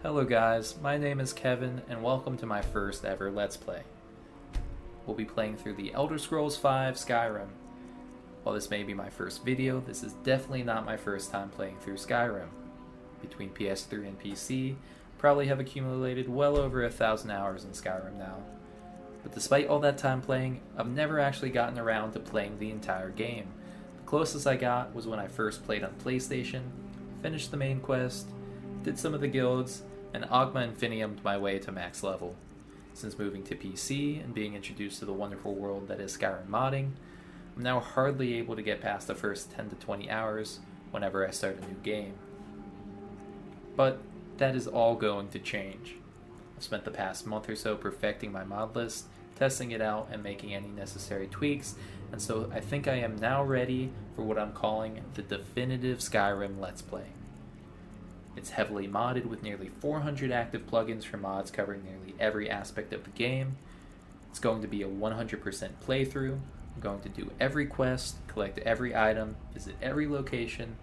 Hello guys, my name is Kevin and welcome to my first ever Let's Play. We'll be playing through the Elderscrolls V Skyrim. While this may be my first video, this is definitely not my first time playing through Skyrim. Between PS3 and PC, probably have accumulated well over 1,000 hours in Skyrim now. But despite all that time playing, I've never actually gotten around to playing the entire game. The closest I got was when I first played on PlayStation, finished the main quest, did some of the guilds, and Ogma Infiniumed my way to max level. Since moving to PC and being introduced to the wonderful world that is Skyrim modding, I'm now hardly able to get past the first 10 to 20 hours whenever I start a new game. But that is all going to change. I've spent the past month or so perfecting my mod list, testing it out and making any necessary tweaks, and so I think I am now ready for what I'm calling the definitive Skyrim Let's Play. It's heavily modded with nearly 400 active plugins for mods covering nearly every aspect of the game. It's going to be a 100% playthrough. I'm going to do every quest, collect every item, visit every location.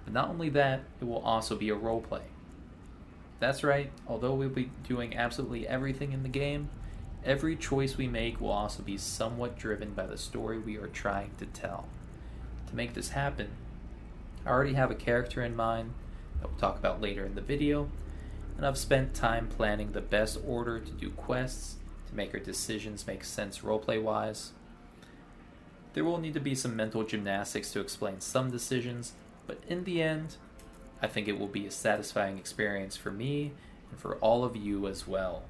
But not only that, it will also be a roleplay. That's right, although we'll be doing absolutely everything in the game, every choice we make will also be somewhat driven by the story we are trying to tell. To make this happen, I already have a character in mind that we'll talk about later in the video, and I've spent time planning the best order to do quests to make our decisions make sense roleplay wise. There will need to be some mental gymnastics to explain some decisions, but in the end, I think it will be a satisfying experience for me and for all of you as well.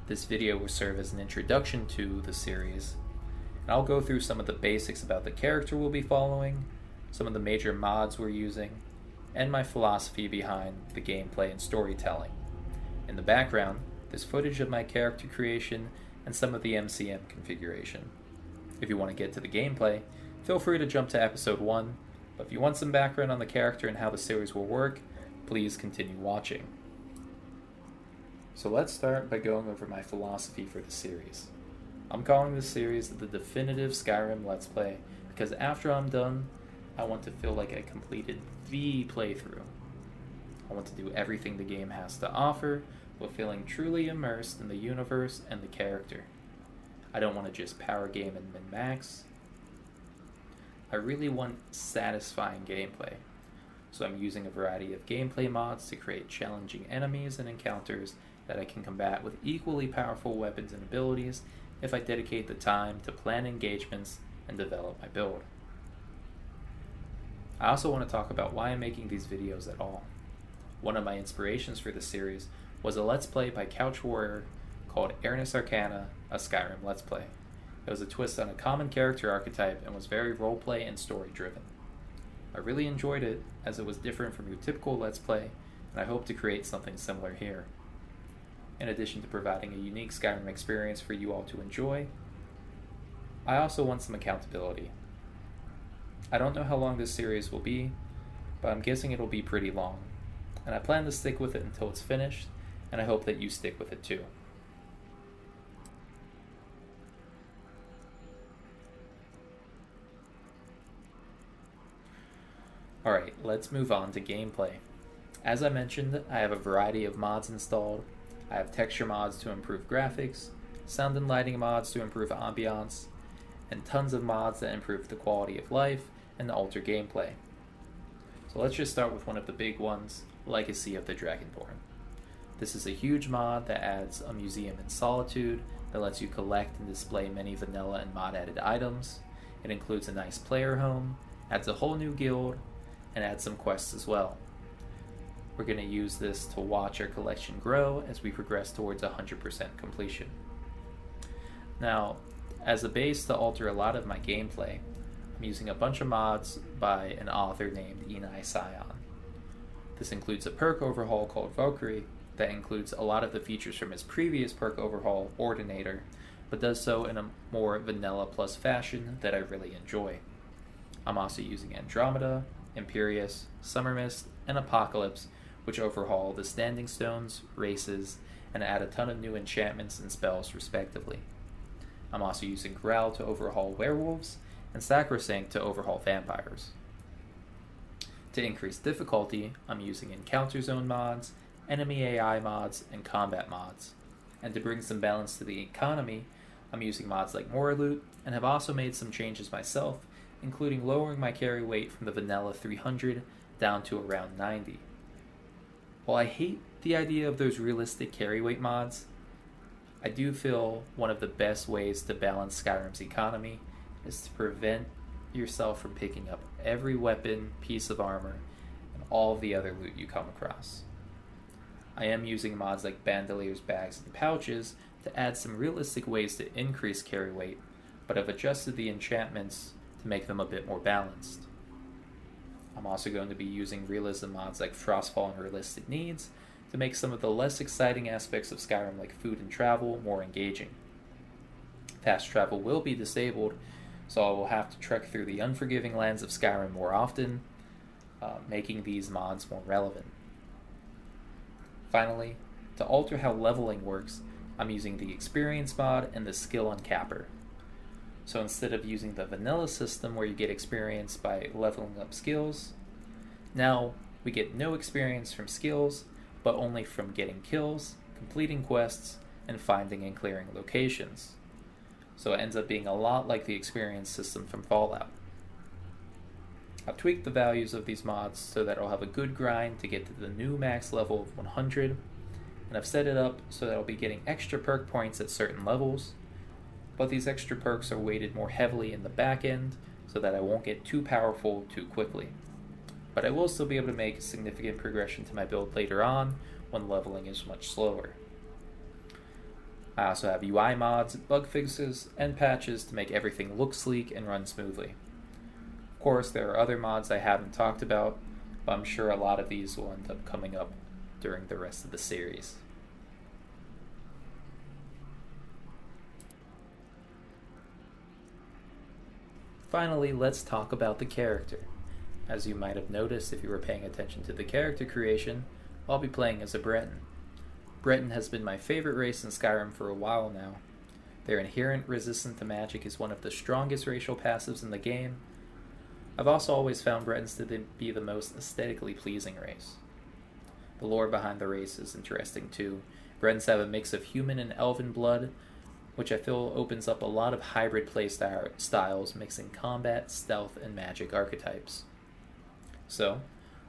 This video will serve as an introduction to the series, and I'll go through some of the basics about the character we'll be following, some of the major mods we're using, and my philosophy behind the gameplay and storytelling. In the background, there's footage of my character creation and some of the MCM configuration. If you want to get to the gameplay, feel free to jump to episode 1, but if you want some background on the character and how the series will work, please continue watching. So let's start by going over my philosophy for the series. I'm calling this series the definitive Skyrim Let's Play because after I'm done, I want to feel like I completed the playthrough. I want to do everything the game has to offer while feeling truly immersed in the universe and the character. I don't want to just power game and min-max. I really want satisfying gameplay, so I'm using a variety of gameplay mods to create challenging enemies and encounters that I can combat with equally powerful weapons and abilities if I dedicate the time to plan engagements and develop my build. I also want to talk about why I'm making these videos at all. One of my inspirations for this series was a Let's Play by Couch Warrior called Airness Arcana, a Skyrim Let's Play. It was a twist on a common character archetype and was very roleplay and story driven. I really enjoyed it as it was different from your typical Let's Play, and I hope to create something similar here. In addition to providing a unique Skyrim experience for you all to enjoy, I also want some accountability. I don't know how long this series will be, but I'm guessing it'll be pretty long, and I plan to stick with it until it's finished, and I hope that you stick with it too. Alright, let's move on to gameplay. As I mentioned, I have a variety of mods installed. I have texture mods to improve graphics, sound and lighting mods to improve ambiance, and tons of mods that improve the quality of life and alter gameplay. So let's just start with one of the big ones, Legacy of the Dragonborn. This is a huge mod that adds a museum in Solitude that lets you collect and display many vanilla and mod added items. It includes a nice player home, adds a whole new guild, and adds some quests as well. We're going to use this to watch our collection grow as we progress towards 100% completion. Now, as a base to alter a lot of my gameplay, I'm using a bunch of mods by an author named Enai Sion. This includes a perk overhaul called Vokrii that includes a lot of the features from his previous perk overhaul, Ordinator, but does so in a more vanilla plus fashion that I really enjoy. I'm also using Andromeda, Imperius, Summermist, and Apocalypse, which overhaul the Standing Stones, races, and add a ton of new enchantments and spells respectively. I'm also using Growl to overhaul werewolves, and Sacrosanct to overhaul vampires. To increase difficulty, I'm using encounter zone mods, enemy AI mods, and combat mods. And to bring some balance to the economy, I'm using mods like Morrowloot, and have also made some changes myself, including lowering my carry weight from the vanilla 300 down to around 90. While I hate the idea of those realistic carry weight mods, I do feel one of the best ways to balance Skyrim's economy is to prevent yourself from picking up every weapon, piece of armor, and all of the other loot you come across. I am using mods like bandoliers, bags, and pouches to add some realistic ways to increase carry weight, but I've adjusted the enchantments to make them a bit more balanced. I'm also going to be using realism mods like Frostfall and Realistic Needs to make some of the less exciting aspects of Skyrim like food and travel more engaging. Fast travel will be disabled, so I will have to trek through the unforgiving lands of Skyrim more often, making these mods more relevant. Finally, to alter how leveling works, I'm using the experience mod and the skill uncapper. So instead of using the vanilla system where you get experience by leveling up skills, now we get no experience from skills, but only from getting kills, completing quests, and finding and clearing locations. So it ends up being a lot like the experience system from Fallout. I've tweaked the values of these mods so that I'll have a good grind to get to the new max level of 100, and I've set it up so that I'll be getting extra perk points at certain levels, but these extra perks are weighted more heavily in the back end so that I won't get too powerful too quickly. But I will still be able to make a significant progression to my build later on when leveling is much slower. I also have UI mods, bug fixes, and patches to make everything look sleek and run smoothly. Of course, there are other mods I haven't talked about, but I'm sure a lot of these will end up coming up during the rest of the series. Finally, let's talk about the character. As you might have noticed if you were paying attention to the character creation, I'll be playing as a Breton. Breton has been my favorite race in Skyrim for a while now. Their inherent resistance to magic is one of the strongest racial passives in the game. I've also always found Bretons to be the most aesthetically pleasing race. The lore behind the race is interesting too. Bretons have a mix of human and elven blood, which I feel opens up a lot of hybrid play styles mixing combat, stealth, and magic archetypes. So,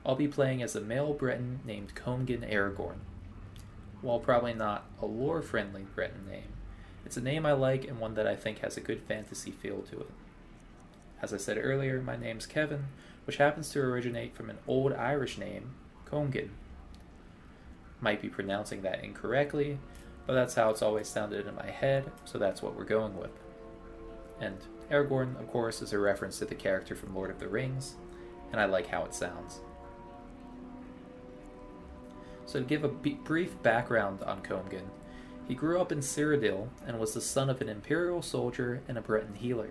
I'll be playing as a male Breton named Coemgin Aragorn. While probably not a lore-friendly Breton name, it's a name I like and one that I think has a good fantasy feel to it. As I said earlier, my name's Kevin, which happens to originate from an old Irish name, Coemgin. Might be pronouncing that incorrectly, but that's how it's always sounded in my head, so that's what we're going with. And Aragorn, of course, is a reference to the character from Lord of the Rings, and I like how it sounds. So to give a brief background on Coemgin, he grew up in Cyrodiil and was the son of an imperial soldier and a Breton healer.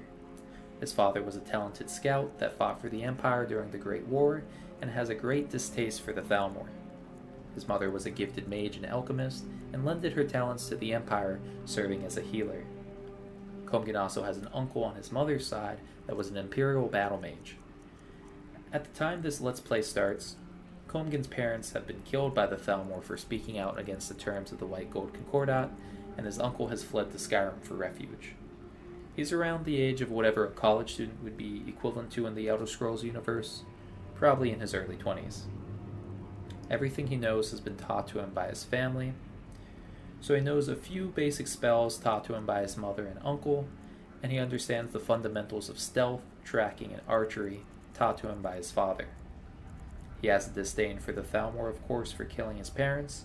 His father was a talented scout that fought for the Empire during the Great War and has a great distaste for the Thalmor. His mother was a gifted mage and alchemist and lended her talents to the Empire, serving as a healer. Coemgin also has an uncle on his mother's side that was an imperial battle mage. At the time this Let's Play starts, Coemgin's parents have been killed by the Thalmor for speaking out against the terms of the White Gold Concordat, and his uncle has fled to Skyrim for refuge. He's around the age of whatever a college student would be equivalent to in the Elderscrolls universe, probably in his early 20s. Everything he knows has been taught to him by his family, so he knows a few basic spells taught to him by his mother and uncle, and he understands the fundamentals of stealth, tracking, and archery taught to him by his father. He has a disdain for the Thalmor, of course, for killing his parents,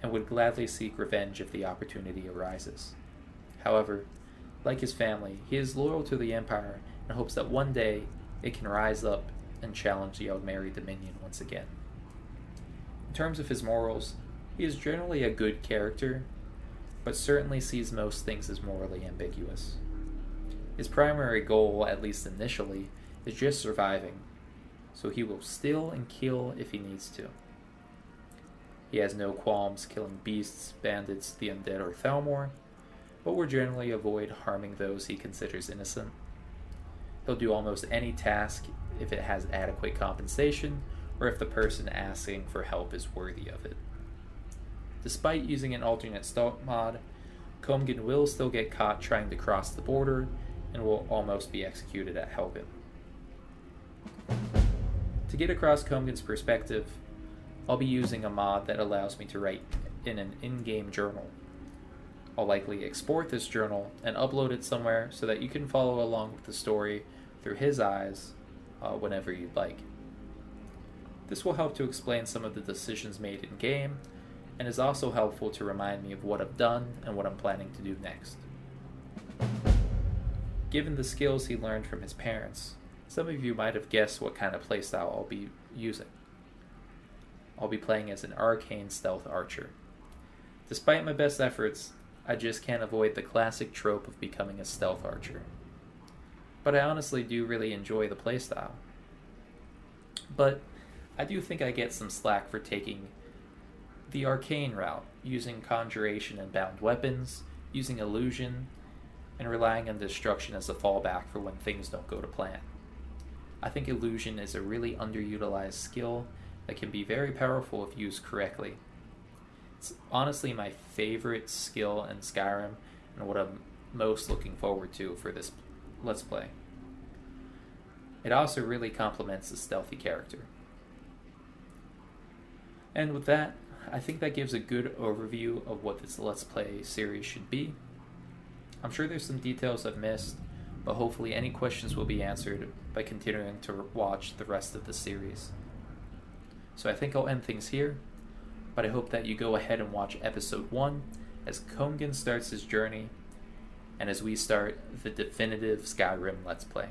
and would gladly seek revenge if the opportunity arises. However, like his family, he is loyal to the Empire and hopes that one day it can rise up and challenge the Eldmeri Dominion once again. In terms of his morals, he is generally a good character, but certainly sees most things as morally ambiguous. His primary goal, at least initially, is just surviving, so he will steal and kill if he needs to. He has no qualms killing beasts, bandits, the undead, or Thalmor, but will generally avoid harming those he considers innocent. He'll do almost any task if it has adequate compensation, or if the person asking for help is worthy of it. Despite using an alternate stealth mod, Coemgin will still get caught trying to cross the border and will almost be executed at Helgen. To get across Coemgin's perspective, I'll be using a mod that allows me to write in an in-game journal. I'll likely export this journal and upload it somewhere so that you can follow along with the story through his eyes whenever you'd like. This will help to explain some of the decisions made in-game, and is also helpful to remind me of what I've done and what I'm planning to do next. Given the skills he learned from his parents, some of you might have guessed what kind of playstyle I'll be using. I'll be playing as an arcane stealth archer. Despite my best efforts, I just can't avoid the classic trope of becoming a stealth archer. But I honestly do really enjoy the playstyle. But I do think I get some slack for taking the arcane route, using conjuration and bound weapons, using illusion, and relying on destruction as a fallback for when things don't go to plan. I think illusion is a really underutilized skill that can be very powerful if used correctly. It's honestly my favorite skill in Skyrim and what I'm most looking forward to for this Let's Play. It also really complements the stealthy character. And with that, I think that gives a good overview of what this Let's Play series should be. I'm sure there's some details I've missed, but hopefully any questions will be answered by continuing to watch the rest of the series. So I think I'll end things here, but I hope that you go ahead and watch episode 1 as Coemgin starts his journey, and as we start the definitive Skyrim Let's Play.